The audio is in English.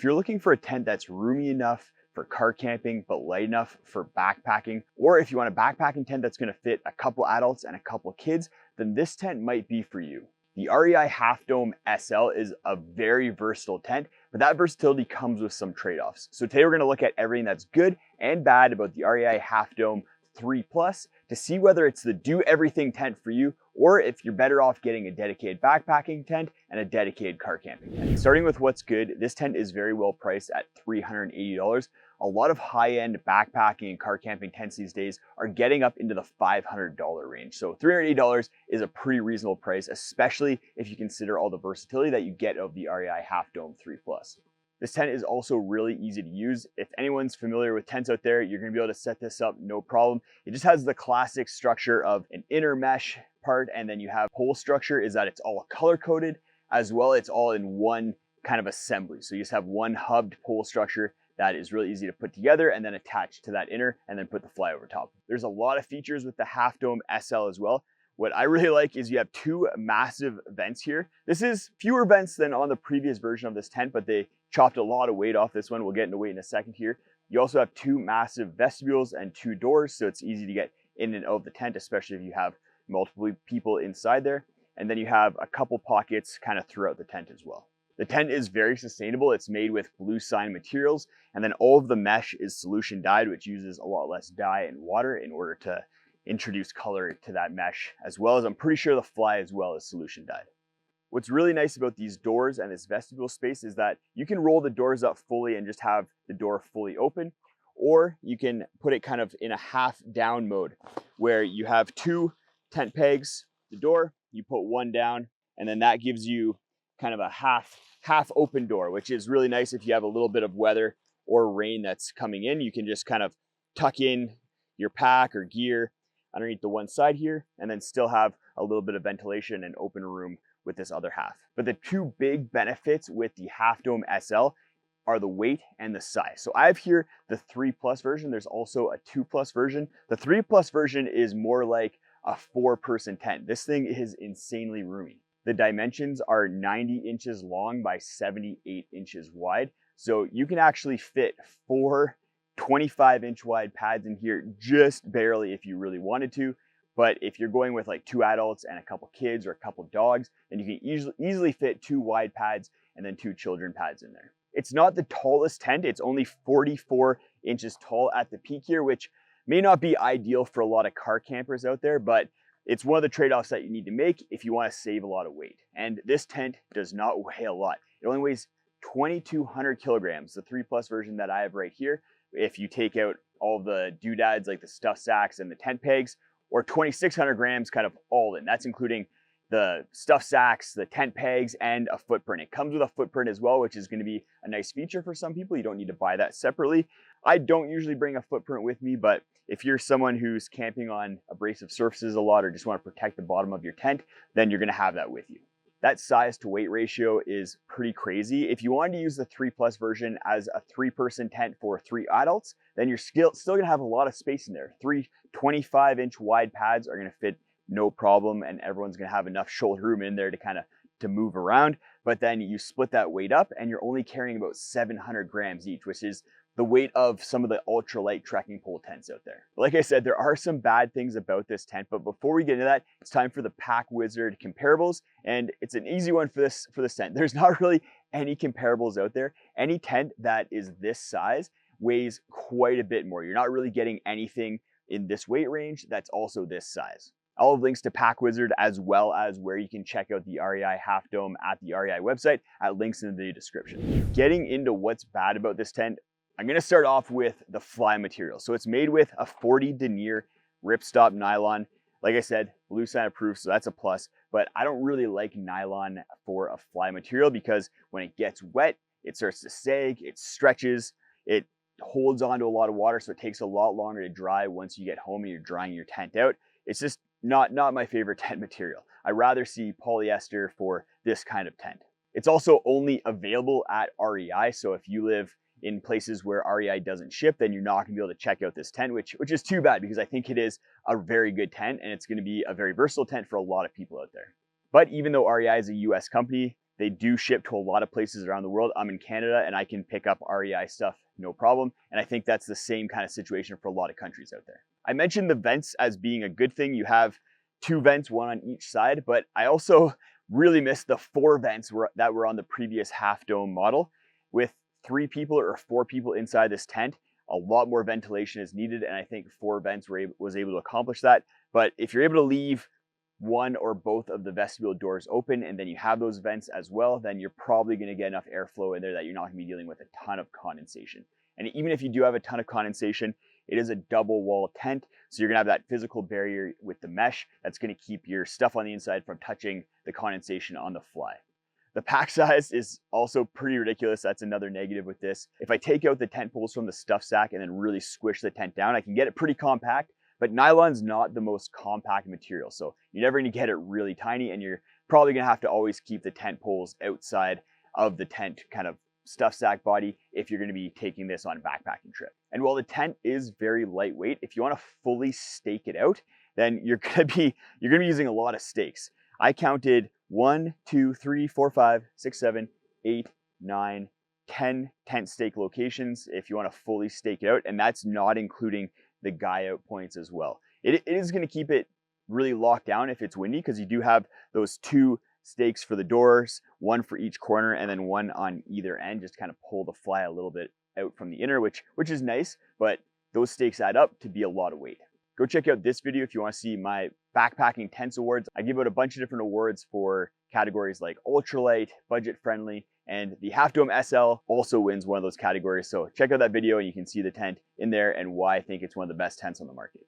If you're looking for a tent that's roomy enough for car camping, but light enough for backpacking, or if you want a backpacking tent that's gonna fit a couple adults and a couple kids, then this tent might be for you. The REI Half Dome SL is a very versatile tent, but that versatility comes with some trade-offs. So today we're gonna look at everything that's good and bad about the REI Half Dome 3 Plus to see whether it's the do everything tent for you, or if you're better off getting a dedicated backpacking tent and a dedicated car camping tent. Starting with what's good, this tent is very well priced at $380. A lot of high-end backpacking and car camping tents these days are getting up into the $500 range. So $380 is a pretty reasonable price, especially if you consider all the versatility that you get of the REI Half Dome 3 Plus. This tent is also really easy to use. If anyone's familiar with tents out there, you're gonna be able to set this up no problem. It just has the classic structure of an inner mesh part, and then you have pole structure is that it's all color coded, as well it's all in one kind of assembly. So you just have one hubbed pole structure that is really easy to put together and then attach to that inner and then put the fly over top. There's a lot of features with the Half Dome SL as well. What I really like is you have two massive vents here. This is fewer vents than on the previous version of this tent, but they chopped a lot of weight off this one. We'll get into weight in a second here. You also have two massive vestibules and two doors, so it's easy to get in and out of the tent, especially if you have multiple people inside there. And then you have a couple pockets kind of throughout the tent as well. The tent is very sustainable. It's made with blue sign materials, and then all of the mesh is solution dyed, which uses a lot less dye and water in order to introduce color to that mesh, as well as I'm pretty sure the fly as well is solution dyed. What's really nice about these doors and this vestibule space is that you can roll the doors up fully and just have the door fully open, or you can put it kind of in a half down mode where you have two tent pegs, the door, you put one down, and then that gives you kind of a half open door, which is really nice if you have a little bit of weather or rain that's coming in. You can just kind of tuck in your pack or gear underneath the one side here, and then still have a little bit of ventilation and open room with this other half. But the two big benefits with the Half Dome SL are the weight and the size. So I have here the 3 Plus version. There's also a 2 Plus version. The 3 Plus version is more like a 4-person tent. This thing is insanely roomy. The dimensions are 90 inches long by 78 inches wide. So you can actually fit 4 25-inch wide pads in here just barely if you really wanted to. But if you're going with like 2 adults and a couple kids or a couple dogs, then you can easily fit 2 wide pads and then 2 children pads in there. It's not the tallest tent. It's only 44 inches tall at the peak here, which may not be ideal for a lot of car campers out there, but it's one of the trade-offs that you need to make if you want to save a lot of weight. And this tent does not weigh a lot. It only weighs 2,200 kilograms, the 3 Plus version that I have right here. If you take out all the doodads like the stuff sacks and the tent pegs, or 2,600 grams kind of all in. That's including the stuff sacks, the tent pegs, and a footprint. It comes with a footprint as well, which is going to be a nice feature for some people. You don't need to buy that separately. I don't usually bring a footprint with me, but if you're someone who's camping on abrasive surfaces a lot or just want to protect the bottom of your tent, then you're going to have that with you. That size to weight ratio is pretty crazy. If you wanted to use the 3 Plus version as a 3-person tent for 3 adults, then you're still gonna have a lot of space in there. 3 25-inch wide pads are gonna fit no problem, and everyone's gonna have enough shoulder room in there to move around. But then you split that weight up and you're only carrying about 700 grams each, which is the weight of some of the ultralight trekking pole tents out there. Like I said, there are some bad things about this tent, but before we get into that, it's time for the Pack Wizard comparables, and it's an easy one for this tent. There's not really any comparables out there. Any tent that is this size weighs quite a bit more. You're not really getting anything in this weight range that's also this size. I'll have links to Pack Wizard as well as where you can check out the REI Half Dome at the REI website at links in the description. Getting into what's bad about this tent, I'm gonna start off with the fly material. So it's made with a 40 denier ripstop nylon. Like I said, blue sign approved, so that's a plus, but I don't really like nylon for a fly material because when it gets wet, it starts to sag, it stretches, it holds onto a lot of water, so it takes a lot longer to dry once you get home and you're drying your tent out. It's just not my favorite tent material. I'd rather see polyester for this kind of tent. It's also only available at REI, so if you live in places where REI doesn't ship, then you're not gonna be able to check out this tent, which is too bad because I think it is a very good tent and it's gonna be a very versatile tent for a lot of people out there. But even though REI is a US company, They do ship to a lot of places around the world. I'm in Canada and I can pick up REI stuff, no problem. And I think that's the same kind of situation for a lot of countries out there. I mentioned the vents as being a good thing. You have 2 vents, one on each side, but I also really missed the 4 vents that were on the previous half dome model. With 3 people or 4 people inside this tent, a lot more ventilation is needed, and I think 4 vents was able to accomplish that. But if you're able to leave one or both of the vestibule doors open and then you have those vents as well, then you're probably going to get enough airflow in there that you're not going to be dealing with a ton of condensation. And even if you do have a ton of condensation, it is a double wall tent, so you're gonna have that physical barrier with the mesh that's gonna keep your stuff on the inside from touching the condensation on the fly. The pack size is also pretty ridiculous. That's another negative with this. If I take out the tent poles from the stuff sack and then really squish the tent down, I can get it pretty compact, but nylon's not the most compact material. So you're never gonna get it really tiny, and you're probably gonna have to always keep the tent poles outside of the tent kind of stuff sack body if you're going to be taking this on a backpacking trip. And while the tent is very lightweight, if you want to fully stake it out, then you're going to be using a lot of stakes. I counted 1, 2, 3, 4, 5, 6, 7, 8, 9, 10 tent stake locations if you want to fully stake it out, and that's not including the guy out points as well. It is going to keep it really locked down if it's windy, because you do have those 2 stakes for the doors, 1 for each corner, and then 1 on either end, just kind of pull the fly a little bit out from the inner, which is nice, but those stakes add up to be a lot of weight. Go check out this video if you want to see my backpacking tents awards. I give out a bunch of different awards for categories like ultralight, budget friendly, and the Half Dome SL also wins one of those categories. So check out that video and you can see the tent in there and why I think it's one of the best tents on the market.